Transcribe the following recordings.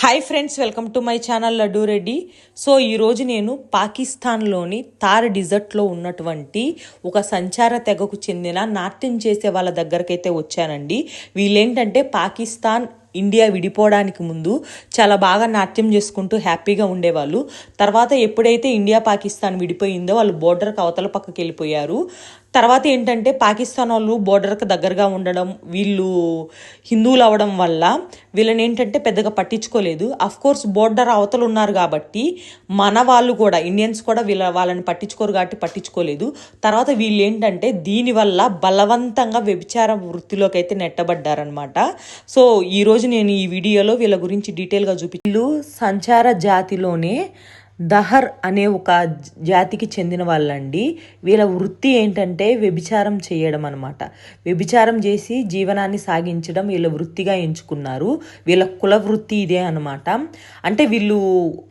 Hi friends, welcome to my channel laddu Reddy. So ఈరోజు నేను పాకిస్తాన్లోని థార్ డిజర్ట్లో ఉన్నటువంటి ఒక సంచార తెగకు చెందిన నాట్యం చేసే వాళ్ళ దగ్గరకైతే వచ్చానండి. వీళ్ళేంటంటే పాకిస్తాన్ ఇండియా విడిపోవడానికి ముందు చాలా బాగా నాట్యం చేసుకుంటూ హ్యాపీగా ఉండేవాళ్ళు. తర్వాత ఎప్పుడైతే ఇండియా పాకిస్తాన్ విడిపోయిందో వాళ్ళు బోర్డర్కి అవతల పక్కకి వెళ్ళిపోయారు. తర్వాత ఏంటంటే పాకిస్తాన్ వాళ్ళు బోర్డర్కి దగ్గరగా ఉండడం, వీళ్ళు హిందువులు అవ్వడం వల్ల వీళ్ళని ఏంటంటే పెద్దగా పట్టించుకోలేదు. కోర్స్ బోర్డర్ అవతలు ఉన్నారు కాబట్టి మన వాళ్ళు కూడా ఇండియన్స్ కూడా వాళ్ళని పట్టించుకోరు కాబట్టి పట్టించుకోలేదు. తర్వాత వీళ్ళు ఏంటంటే దీనివల్ల బలవంతంగా వ్యభిచార వృత్తిలోకి అయితే నెట్టబడ్డారనమాట. సో ఈరోజు నేను ఈ వీడియోలో వీళ్ళ గురించి డీటెయిల్గా వీళ్ళు సంచార జాతిలోనే దహర్ అనే ఒక జాతికి చెందిన వాళ్ళండి. వీళ్ళ వృత్తి ఏంటంటే వ్యభిచారం చేయడం అనమాట. వ్యభిచారం చేసి జీవనాన్ని సాగించడం వీళ్ళ వృత్తిగా ఎంచుకున్నారు. వీళ్ళ కుల వృత్తి ఇదే అనమాట. అంటే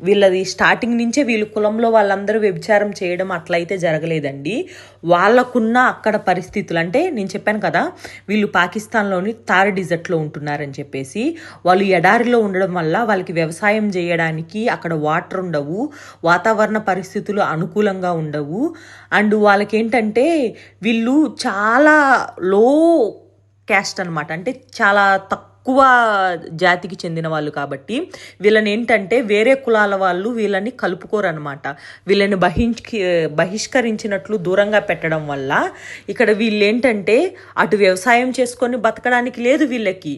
వీళ్ళది స్టార్టింగ్ నుంచే వీళ్ళ కులంలో వాళ్ళందరూ వ్యభిచారం చేయడం అట్లయితే జరగలేదండి. వాళ్ళకున్న అక్కడ పరిస్థితులు, అంటే నేను చెప్పాను కదా వీళ్ళు పాకిస్తాన్లోని థార్ డిజర్ట్లో ఉంటున్నారని చెప్పేసి, వాళ్ళు ఎడారిలో ఉండడం వల్ల వాళ్ళకి వ్యవసాయం చేయడానికి అక్కడ వాటర్ ఉండవు, వాతావరణ పరిస్థితులు అనుకూలంగా ఉండవు. అండ్ వాళ్ళకేంటంటే వీళ్ళు చాలా లో క్యాస్ట్ అనమాట, అంటే చాలా తక్కువ జాతికి చెందిన వాళ్ళు కాబట్టి వీళ్ళని ఏంటంటే వేరే కులాల వాళ్ళు వీళ్ళని కలుపుకోరనమాట. వీళ్ళని బహిష్కరించినట్లు దూరంగా పెట్టడం వల్ల ఇక్కడ వీళ్ళు ఏంటంటే అటు వ్యవసాయం చేసుకొని బతకడానికి లేదు వీళ్ళకి,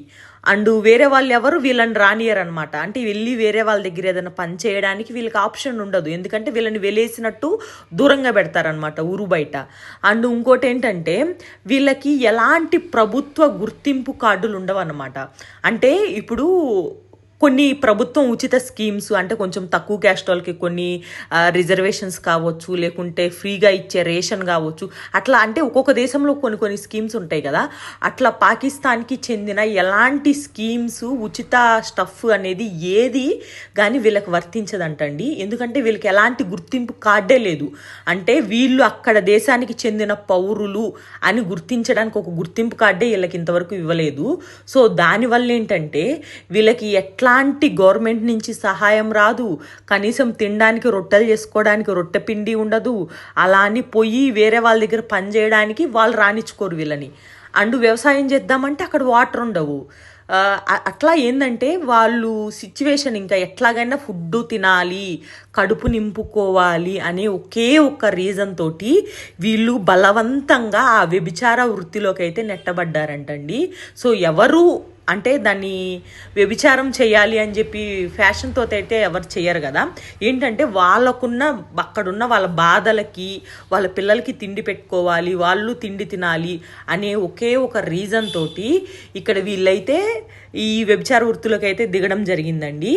అండ్ వేరే వాళ్ళు ఎవరు వీళ్ళని రానియర్ అనమాట. అంటే వెళ్ళి వేరే వాళ్ళ దగ్గర ఏదైనా పని చేయడానికి వీళ్ళకి ఆప్షన్ ఉండదు, ఎందుకంటే వీళ్ళని వెలేసినట్టు దూరంగా పెడతారనమాట ఊరు బయట. అండ్ ఇంకోటి ఏంటంటే వీళ్ళకి ఎలాంటి ప్రభుత్వ గుర్తింపు కార్డులు ఉండవు అనమాట. అంటే ఇప్పుడు కొన్ని ప్రభుత్వం ఉచిత స్కీమ్స్, అంటే కొంచెం తక్కువ క్యాస్ట్ వాళ్ళకి కొన్ని రిజర్వేషన్స్ కావచ్చు, లేకుంటే ఫ్రీగా ఇచ్చే రేషన్ కావచ్చు, అట్లా అంటే ఒక్కొక్క దేశంలో కొన్ని స్కీమ్స్ ఉంటాయి కదా. అట్లా పాకిస్తాన్కి చెందిన ఎలాంటి స్కీమ్స్, ఉచిత స్టఫ్ అనేది ఏది కానీ వీళ్ళకి వర్తించదంటండి. ఎందుకంటే వీళ్ళకి ఎలాంటి గుర్తింపు కార్డే లేదు. అంటే వీళ్ళు అక్కడ దేశానికి చెందిన పౌరులు అని గుర్తించడానికి ఒక గుర్తింపు కార్డే వీళ్ళకి ఇంతవరకు ఇవ్వలేదు. సో దానివల్ల ఏంటంటే వీళ్ళకి ఎట్లాంటి గవర్నమెంట్ నుంచి సహాయం రాదు, కనీసం తినడానికి రొట్టెలు చేసుకోవడానికి రొట్టె పిండి ఉండదు, అలా అని పోయి వేరే వాళ్ళ దగ్గర పని చేయడానికి వాళ్ళు రానిచ్చుకోరు వీళ్ళని. అండ్ వ్యవసాయం చేద్దామంటే అక్కడ వాటర్ ఉండవు. అట్లా ఏంటంటే వాళ్ళు సిచ్యువేషన్ ఇంకా ఎట్లాగైనా ఫుడ్ తినాలి, కడుపు నింపుకోవాలి అనే ఒకే ఒక్క రీజన్ తోటి వీళ్ళు బలవంతంగా ఆ వ్యభిచార వృత్తిలోకి అయితే నెట్టబడ్డారంటండి. సో ఎవరు అంటే దాన్ని వ్యభిచారం చేయాలి అని చెప్పి ఫ్యాషన్తో అయితే ఎవరు చేయరు కదా. ఏంటంటే అక్కడున్న వాళ్ళ బాధలకి, వాళ్ళ పిల్లలకి తిండి పెట్టుకోవాలి, వాళ్ళు తిండి తినాలి అనే ఒకే ఒక రీజన్ తోటి ఇక్కడ వీళ్ళైతే ఈ వ్యభిచార వృత్తిలోకి అయితే దిగడం జరిగిందండి.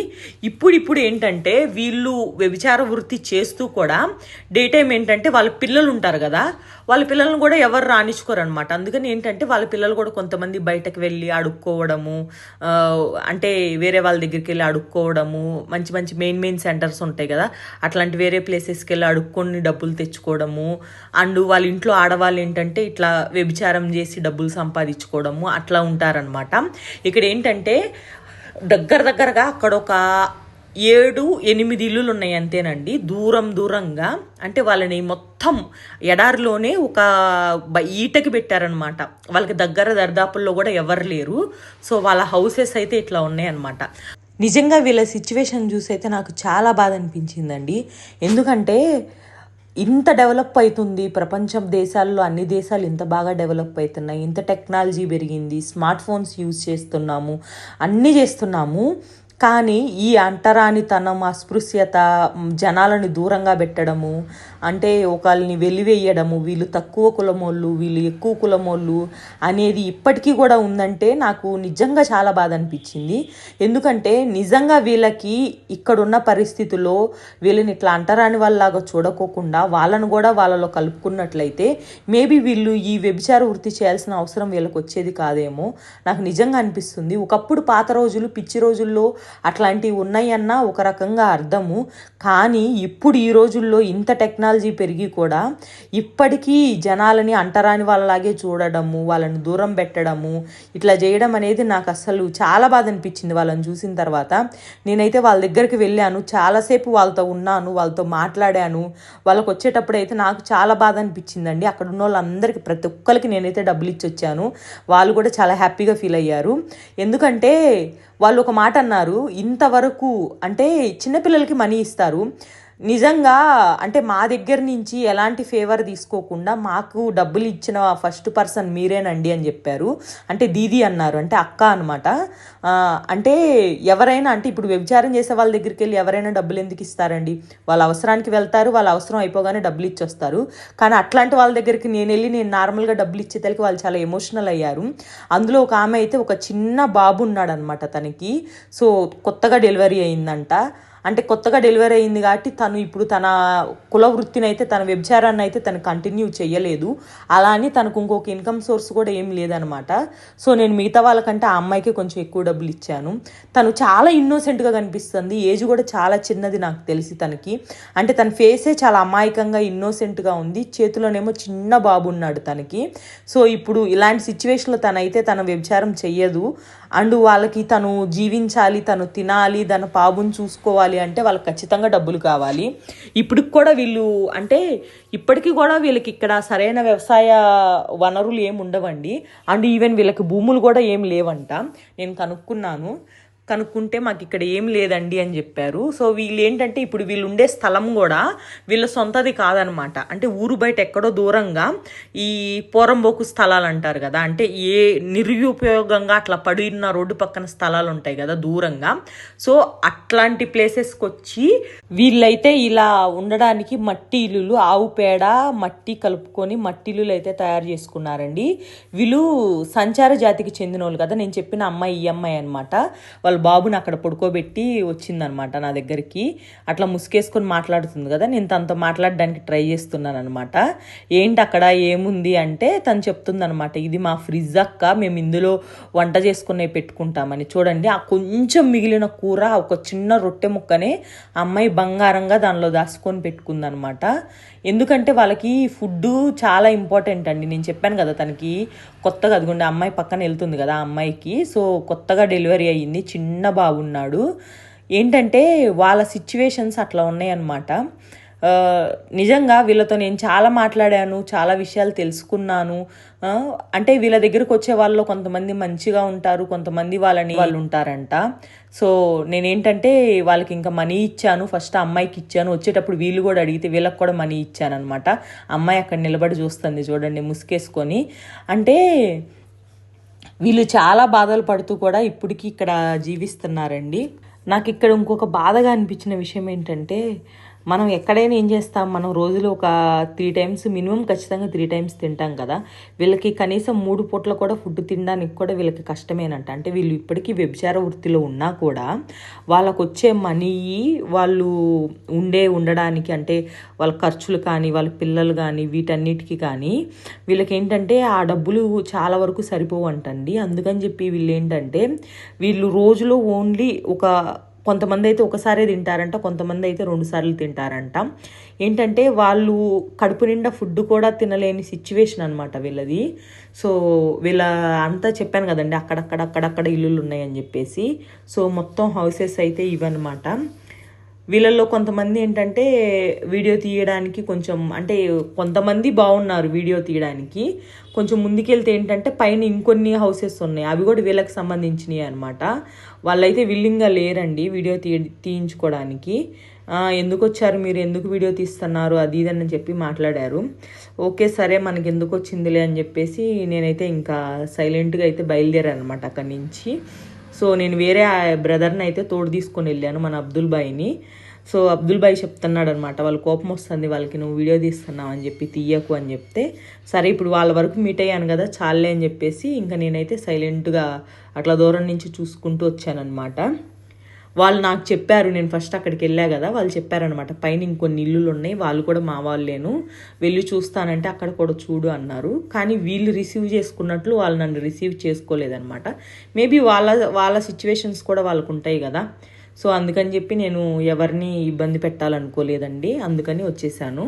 ఇప్పుడు ఏంటంటే వీళ్ళు వ్యభిచార వృత్తి చేస్తూ కూడా డే టైం ఏంటంటే వాళ్ళ పిల్లలు ఉంటారు కదా, వాళ్ళ పిల్లలను కూడా ఎవరు రానిచ్చుకోరు అనమాట. అందుకని ఏంటంటే వాళ్ళ పిల్లలు కూడా కొంతమంది బయటకు వెళ్ళి అడుక్కోవడము, అంటే వేరే వాళ్ళ దగ్గరికి వెళ్ళి అడుక్కోవడము, మంచి మంచి మెయిన్ సెంటర్స్ ఉంటాయి కదా, అట్లాంటి వేరే ప్లేసెస్కి వెళ్ళి అడుక్కొని డబ్బులు తెచ్చుకోవడము. అండ్ వాళ్ళ ఇంట్లో ఆడవాళ్ళు ఏంటంటే ఇట్లా వ్యభిచారం చేసి డబ్బులు సంపాదించుకోవడము అట్లా ఉంటారనమాట. ఇక్కడ ఏంటంటే దగ్గరగా అక్కడ ఒక 7-8 ఇల్లులు ఉన్నాయి అంతేనండి, దూరంగా. అంటే వాళ్ళని మొత్తం ఎడారిలోనే ఒక ఈటకి పెట్టారనమాట. వాళ్ళకి దర్దాపుల్లో కూడా ఎవరు లేరు. సో వాళ్ళ హౌసెస్ అయితే ఇట్లా ఉన్నాయన్నమాట. నిజంగా వీళ్ళ సిచ్యువేషన్ చూసి అయితే నాకు చాలా బాధ అనిపించిందండి. ఎందుకంటే ఇంత డెవలప్ అవుతుంది ప్రపంచం, దేశాల్లో అన్ని దేశాలు ఇంత బాగా డెవలప్ అవుతున్నాయి, ఇంత టెక్నాలజీ పెరిగింది, స్మార్ట్ ఫోన్స్ యూజ్ చేస్తున్నాము, అన్నీ చేస్తున్నాము. కానీ ఈ అంటరానితనం, అస్పృశ్యత, జనాలను దూరంగా పెట్టడము, అంటే ఒకళ్ళని వెలివేయడము, వీళ్ళు తక్కువ కులమోళ్ళు వీళ్ళు ఎక్కువ కులమోళ్ళు అనేది ఇప్పటికీ కూడా ఉందంటే నాకు నిజంగా చాలా బాధ అనిపించింది. ఎందుకంటే నిజంగా వీళ్ళకి ఇక్కడున్న పరిస్థితుల్లో వీళ్ళని ఇట్లా అంటరాని వాళ్ళలాగా చూడకోకుండా వాళ్ళను కూడా వాళ్ళలో కలుపుకున్నట్లయితే మేబీ వీళ్ళు ఈ వ్యభిచార వృత్తి చేయాల్సిన అవసరం వీళ్ళకి వచ్చేది కాదేమో నాకు నిజంగా అనిపిస్తుంది. ఒకప్పుడు పాత రోజులు, పిచ్చి రోజుల్లో అట్లాంటివి ఉన్నాయన్న ఒక రకంగా అర్థము, కానీ ఇప్పుడు ఈ రోజుల్లో ఇంత టెక్నాలజీ టెక్నాలజీ పెరిగి కూడా ఇప్పటికీ జనాలని అంటరాని వాళ్ళలాగే చూడడము, వాళ్ళని దూరం పెట్టడము, ఇట్లా చేయడం అనేది నాకు అసలు చాలా బాధ అనిపించింది వాళ్ళని చూసిన తర్వాత. నేనైతే వాళ్ళ దగ్గరికి వెళ్ళాను, చాలాసేపు వాళ్ళతో ఉన్నాను, వాళ్ళతో మాట్లాడాను. వాళ్ళకి వచ్చేటప్పుడు అయితే నాకు చాలా బాధ అనిపించిందండి. అక్కడ ఉన్న వాళ్ళందరికీ ప్రతి ఒక్కరికి నేనైతే డబ్బులు ఇచ్చి వచ్చాను. వాళ్ళు కూడా చాలా హ్యాపీగా ఫీల్ అయ్యారు. ఎందుకంటే వాళ్ళు ఒక మాట అన్నారు, ఇంతవరకు అంటే చిన్నపిల్లలకి మనీ ఇస్తారు, నిజంగా అంటే మా దగ్గర నుంచి ఎలాంటి ఫేవర్ తీసుకోకుండా మాకు డబ్బులు ఇచ్చిన ఫస్ట్ పర్సన్ మీరేనండి అని చెప్పారు. అంటే దీది అన్నారు, అంటే అక్క అనమాట. అంటే ఎవరైనా అంటే ఇప్పుడు వ్యభిచారం చేసే వాళ్ళ దగ్గరికి వెళ్ళి ఎవరైనా డబ్బులు ఎందుకు ఇస్తారండి? వాళ్ళ అవసరానికి వెళ్తారు, వాళ్ళ అవసరం అయిపోగానే డబ్బులు ఇచ్చొస్తారు. కానీ అట్లాంటి వాళ్ళ దగ్గరికి నేను నార్మల్గా డబ్బులు ఇచ్చేతలకి వాళ్ళు చాలా ఎమోషనల్ అయ్యారు. అందులో ఒక ఆమె అయితే ఒక చిన్న బాబు ఉన్నాడు అనమాట తనకి. సో కొత్తగా డెలివరీ అయిందంట. అంటే కొత్తగా డెలివరీ అయింది కాబట్టి తను ఇప్పుడు తన కుల వృత్తిని అయితే, తన వ్యభిచారాన్ని అయితే తను కంటిన్యూ చేయలేదు. అలా అని తనకు ఇంకొక ఇన్కమ్ సోర్స్ కూడా ఏం లేదనమాట. సో నేను మిగతా వాళ్ళకంటే ఆ అమ్మాయికి కొంచెం ఎక్కువ డబ్బులు ఇచ్చాను. తను చాలా ఇన్నోసెంట్గా కనిపిస్తుంది, ఏజ్ కూడా చాలా చిన్నది నాకు తెలిసి తనకి. అంటే తన ఫేసే చాలా అమాయకంగా ఇన్నోసెంట్గా ఉంది, చేతిలోనేమో చిన్న బాబు ఉన్నాడు తనకి. సో ఇప్పుడు ఇలాంటి సిచ్యువేషన్లో తనైతే తన వ్యభిచారం చెయ్యదు. అండ్ వాళ్ళకి తను జీవించాలి, తను తినాలి, తన బాబుని చూసుకోవాలి అంటే వాళ్ళకి ఖచ్చితంగా డబ్బులు కావాలి. ఇప్పటికి కూడా వీళ్ళు అంటే ఇప్పటికీ కూడా వీళ్ళకి ఇక్కడ సరైన వ్యవసాయ వనరులు ఏమి ఉండవండి. అండ్ ఈవెన్ వీళ్ళకి భూములు కూడా ఏం లేవంట. నేను కనుక్కుంటే మాకు ఇక్కడ ఏం లేదండి అని చెప్పారు. సో వీళ్ళు ఏంటంటే ఇప్పుడు వీళ్ళు ఉండే స్థలం కూడా వీళ్ళ సొంతది కాదనమాట. అంటే ఊరు బయట ఎక్కడో దూరంగా ఈ పోరంబోకు స్థలాలు అంటారు కదా, అంటే ఏ నిరుపయోగంగా అట్లా పడిన రోడ్డు పక్కన స్థలాలు ఉంటాయి కదా దూరంగా. సో అట్లాంటి ప్లేసెస్కి వచ్చి వీళ్ళైతే ఇలా ఉండడానికి మట్టి ఇల్లులు, ఆవు పేడ మట్టి కలుపుకొని మట్టి ఇల్లులు అయితే తయారు చేసుకున్నారండి. వీళ్ళు సంచార జాతికి చెందిన వాళ్ళు కదా. నేను చెప్పిన అమ్మాయి ఈ అమ్మాయి అనమాట. వాళ్ళ బాబుని అక్కడ పడుకోబెట్టి వచ్చిందనమాట నా దగ్గరికి. అట్లా ముసుకేసుకొని మాట్లాడుతుంది కదా, నేను తనతో మాట్లాడడానికి ట్రై చేస్తున్నాను అనమాట. ఏంటి అక్కడ ఏముంది అంటే తను చెప్తుందనమాట, ఇది మా ఫ్రిడ్జ్ అక్క, మేము ఇందులో వంట చేసుకునే పెట్టుకుంటామని. చూడండి ఆ కొంచెం మిగిలిన కూర, ఒక చిన్న రొట్టె ముక్కనే అమ్మాయి బంగారంగా దానిలో దాచుకొని పెట్టుకుందనమాట. ఎందుకంటే వాళ్ళకి ఫుడ్ చాలా ఇంపార్టెంట్ అండి. నేను చెప్పాను కదా తనకి కొత్తగా, అదిగోండి అమ్మాయి పక్కన వెళ్తుంది కదా ఆ అమ్మాయికి. సో కొత్తగా డెలివరీ అయ్యింది, చిన్న బాబు ఉన్నాడు. ఏంటంటే వాళ్ళ సిచ్యువేషన్స్ అట్లా ఉన్నాయన్నమాట. నిజంగా వీళ్ళతో నేను చాలా మాట్లాడాను, చాలా విషయాలు తెలుసుకున్నాను. అంటే వీళ్ళ దగ్గరకు వచ్చే వాళ్ళు కొంతమంది మంచిగా ఉంటారు, కొంతమంది వాళ్ళు ఉంటారంట. సో నేనేంటంటే వాళ్ళకి ఇంకా మనీ ఇచ్చాను, ఫస్ట్ అమ్మాయికి ఇచ్చాను. వచ్చేటప్పుడు వీళ్ళు కూడా అడిగితే వీళ్ళకి కూడా మనీ ఇచ్చాను అనమాట. అమ్మాయి అక్కడ నిలబడి చూస్తుంది చూడండి ముసుకేసుకొని. అంటే వీళ్ళు చాలా బాధలు పడుతూ కూడా ఇప్పటికీ ఇక్కడ జీవిస్తున్నారండి. నాకు ఇక్కడ ఇంకొక బాధగా అనిపించిన విషయం ఏంటంటే, మనం ఎక్కడైనా ఏం చేస్తాం, మనం రోజులో ఒక 3 టైమ్స్ మినిమం ఖచ్చితంగా 3 టైమ్స్ తింటాం కదా. వీళ్ళకి కనీసం 3 పూట్ల కూడా ఫుడ్ తినడానికి కూడా వీళ్ళకి కష్టమేనంట. అంటే వీళ్ళు ఇప్పటికీ వ్యభిచార వృత్తిలో ఉన్నా కూడా వాళ్ళకు వచ్చే మనీ, వాళ్ళు ఉండడానికి అంటే వాళ్ళ ఖర్చులు కానీ, వాళ్ళ పిల్లలు కానీ, వీటన్నిటికీ కానీ వీళ్ళకి ఏంటంటే ఆ డబ్బులు చాలా వరకు సరిపోవంటండి. అందుకని చెప్పి వీళ్ళు ఏంటంటే వీళ్ళు రోజులో ఓన్లీ కొంతమంది అయితే ఒకసారే తింటారంట, కొంతమంది అయితే 2 సార్లు తింటారంట. ఏంటంటే వాళ్ళు కడుపు నిండా ఫుడ్ కూడా తినలేని సిచ్యువేషన్ అనమాట వీళ్ళది. సో వీళ్ళ అంతా చెప్పాను కదండి, అక్కడక్కడ ఇల్లులు ఉన్నాయని చెప్పేసి. సో మొత్తం హౌసెస్ అయితే ఇవన్నమాట. వీళ్ళల్లో కొంతమంది ఏంటంటే వీడియో తీయడానికి కొంచెం అంటే కొంతమంది బాగున్నారు వీడియో తీయడానికి. కొంచెం ముందుకెళ్తే ఏంటంటే పైన ఇంకొన్ని హౌసెస్ ఉన్నాయి, అవి కూడా వీళ్ళకి సంబంధించినవి అనమాట. వాళ్ళైతే విల్లింగ్గా లేరండి వీడియో తీయించుకోవడానికి. ఎందుకు వచ్చారు మీరు, ఎందుకు వీడియో తీస్తున్నారు, అది ఇదని చెప్పి మాట్లాడారు. ఓకే సరే మనకి ఎందుకు వచ్చిందిలే అని చెప్పేసి నేనైతే ఇంకా సైలెంట్గా అయితే బయలుదేరాను అనమాట అక్కడి నుంచి. సో నేను వేరే బ్రదర్ని అయితే తోడు తీసుకొని వెళ్ళాను, మన అబ్దుల్ బాయ్ని. సో అబ్దుల్ బాయ్ చెప్తున్నాడు అనమాట, వాళ్ళ కోపం వస్తుంది వాళ్ళకి, నువ్వు వీడియో తీస్తున్నావు అని చెప్పి తీయకు అని చెప్తే, సరే ఇప్పుడు వాళ్ళ వరకు మీట్ అయ్యాను కదా చాలే అని చెప్పేసి ఇంకా నేనైతే సైలెంట్గా అట్లా దూరం నుంచి చూసుకుంటూ వచ్చానమాట. వాళ్ళు నాకు చెప్పారు, నేను ఫస్ట్ అక్కడికి వెళ్ళా కదా, వాళ్ళు చెప్పారనమాట పైన ఇంకొన్ని ఇల్లులు ఉన్నాయి, వాళ్ళు కూడా మా వాళ్ళేను, వెళ్ళి చూస్తానంటే అక్కడ కూడా చూడు అన్నారు. కానీ వీళ్ళు రిసీవ్ చేసుకున్నట్లు వాళ్ళు నన్ను రిసీవ్ చేసుకోలేదనమాట. మేబీ వాళ్ళ సిచ్యువేషన్స్ కూడా వాళ్ళకు ఉంటాయి కదా. సో అందుకని చెప్పి నేను ఎవరిని ఇబ్బంది పెట్టాలనుకోలేదండి, అందుకని వచ్చేసాను.